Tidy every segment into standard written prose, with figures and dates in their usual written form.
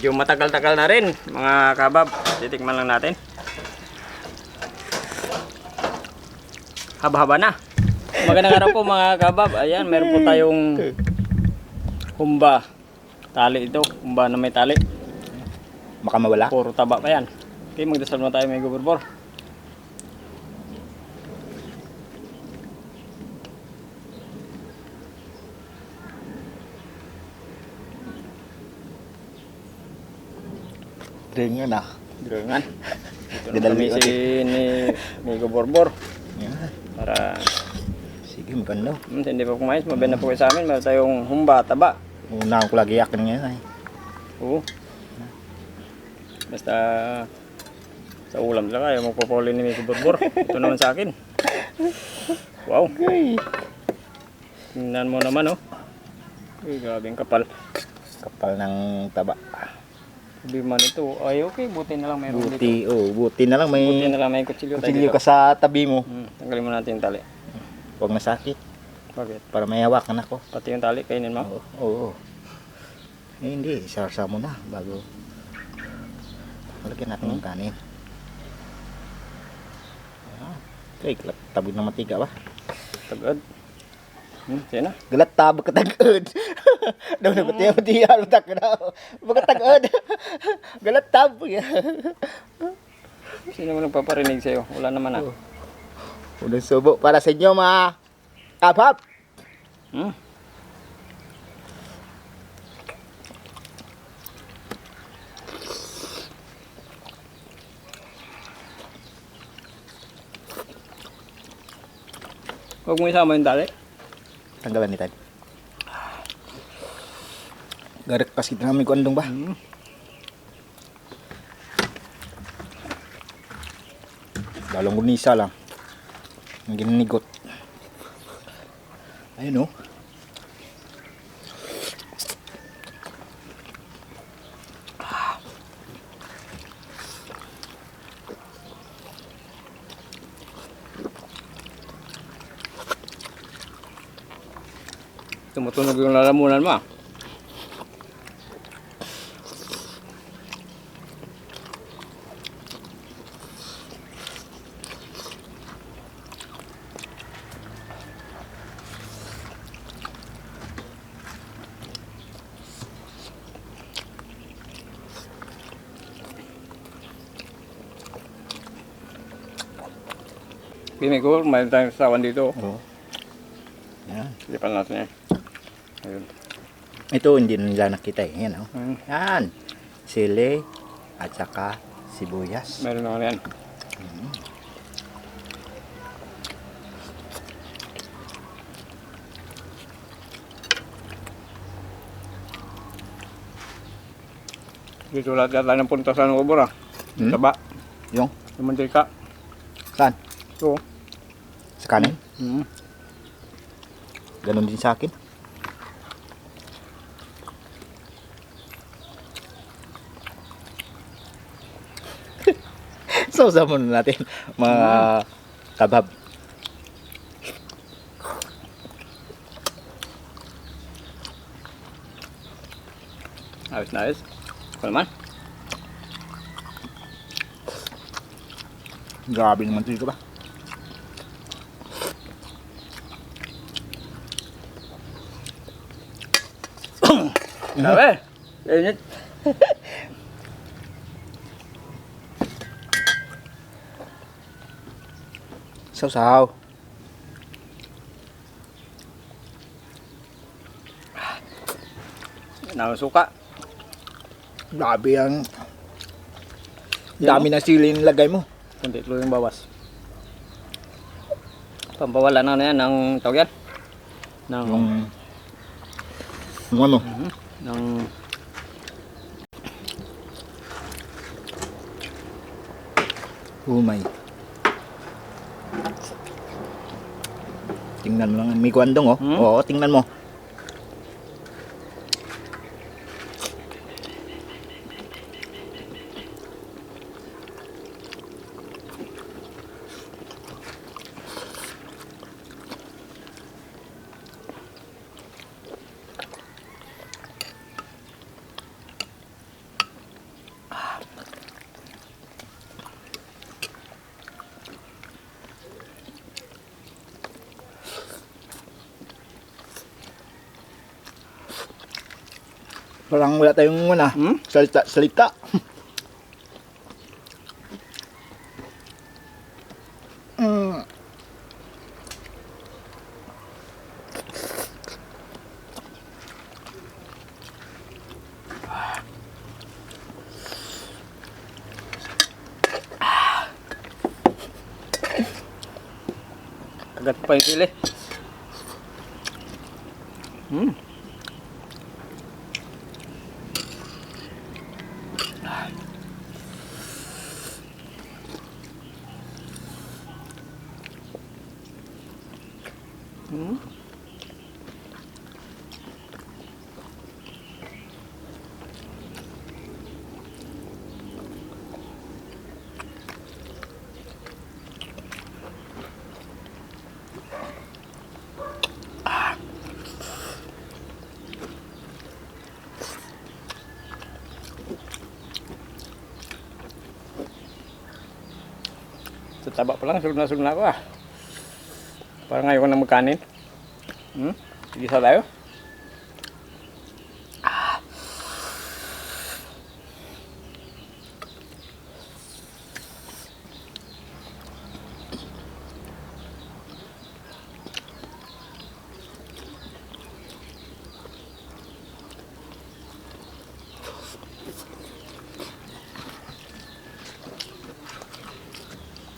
Medyo matagal-tagal na rin mga kabab. Titikman lang natin. Haba-haba na. Magandang araw po mga kabab. Ayan, meron po tayong humba. Tali ito. Humba na may tali. Baka mawala. Puro taba pa yan. Okay, magdasal na tayo mga kaborbor. Dringan ah. Dringan. Ito na kami si Migo Borbor. Yan. Para Sige, maganda. hindi pa kumain, mabenta po kayo sa amin. Meron tayong humba, taba. Una ko lagi yakin ngayon ay. Oo. Basta sa ulam talaga, ayaw magpapuli ni Migo Borbor. Ito naman sa akin. Wow. Tingnan mo naman oh. Uy, grabe ang kapal. Kapal ng taba. Sabi man ito, ay okay, buti na lang mayroon dito. Buti na lang Buti may na lang may kutsilyo tayo kutsilyo dito. ka sa tabi mo. Tanggalin mo natin yung tali. Huwag masakit. Bakit? Para may hawakan ako. Pati yung tali, kainin mo? Oo. Eh, hindi, sarsa mo na bago. Lagyan natin yung kanin. Okay, tabog na matiga ba? Tagad. Sige na. Galat tabog ka tagod. Daw na pati ako di halutak na. Baga tagod. Galat tabog ya. Sino mo nagpaparinig sa'yo? Wala naman ah. Unang subo para sa inyo mga kabab. Huwag mo isama yung tali. Tanggalan ni Tad. Garik pas kita namin ko andong ba? Dalong gunisa lang. Ang gininigot. Ayun oh. Tumutunog yung lalamunan mo ah. Pinigol, mayroon tayong sawan dito. Oo. Yan. Silipan natin eh. Ayun. Ito hindi na nila nakita eh. Yan oh. Yan. Sili at saka sibuyas. Meron naman yan. Dito lahat yata ng puntasan ng ubor ah. Taba. Yung? Yung mantika. Saan? Ito. Sa kanin? Ganon din sa akin. Sausaw muna natin mga kabab. Ayos na ayos. Ito naman. Grabe naman ito ba? Grabe. Init. Sausaw. Nakasuka. Grabe ang dami ng sili nilagay mo. Kunti tuloy yung bawas. Pampawala na yan ng tawag yan. Ng Yung ano? ng Umay. Tingnan mo lang. May kwandong oh. Oo, tingnan mo. Parang wala tayong salita. Mm. Kagat pa yung sili. Sa taba pa lang, sulog na ako ah. Parang ngayon ko na magkanin. Sige sa tayo.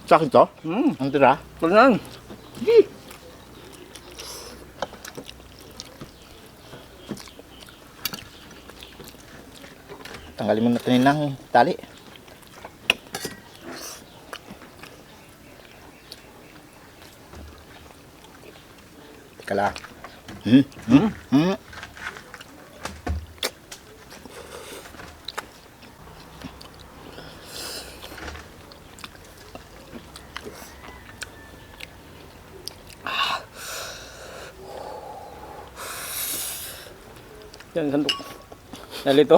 Sa akin to? Ang tira? Ito na. Tanggalin mo na ito ng tali. Teka lang. Yan, sandok. Nalito.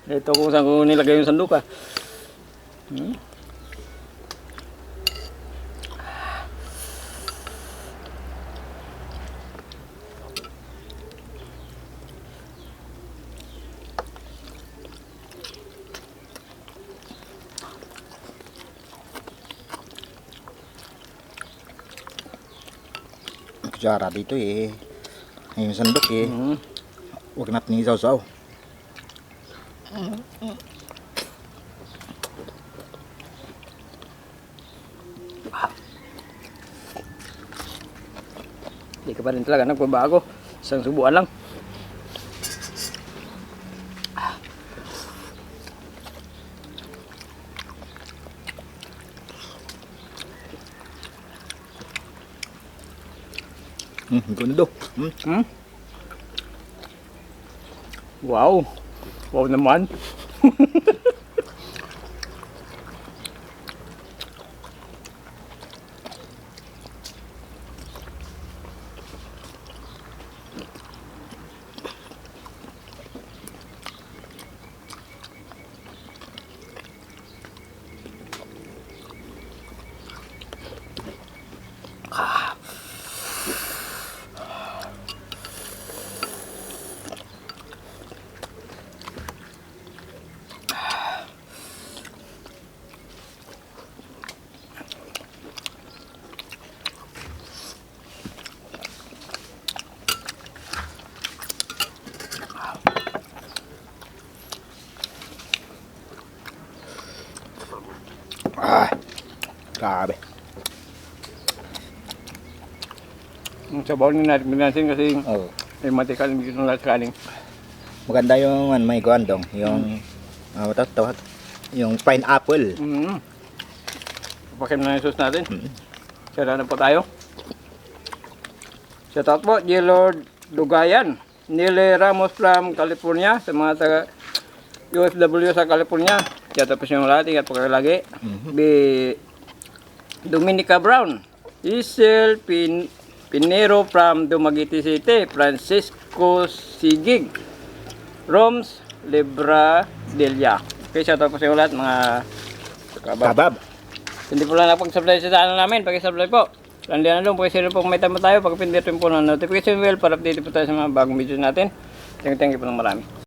Nalito kung saan ko nilagay yung sandok ah. Kutsara dito eh. Yung sandok eh. Huwag natin isaw-saw. Hindi ka pa rin talaga nagbabago. Isang subuan lang. Gundo. Wow. Wow naman. Grabe. Ang sabaw ni natin kasi Oh. may matikal dito ng lahat kaling. Maganda yung may guandong. Yung yung pineapple. Papakin na yung sauce natin. Sira na po tayo. Shout out po, J-Lord Dugayan. Nile Ramos from California. Sa mga taga UFW sa California. Shout out po sa mga lahat. Ingat po kayo lagi. Dominica Brown. Isel Pinero from Dumaguete City. Francisco Sigig. Roms Libra Delia. Okay, shout out po sa inyo lahat mga Kabab. hindi po lang napag-subscribe sa channel namin. Pag-subscribe po. Landian na lang po kasi po kung may tama tayo. Pag-pindutin po ng notification bell para update po tayo sa mga bagong videos natin. Thank you po ng marami.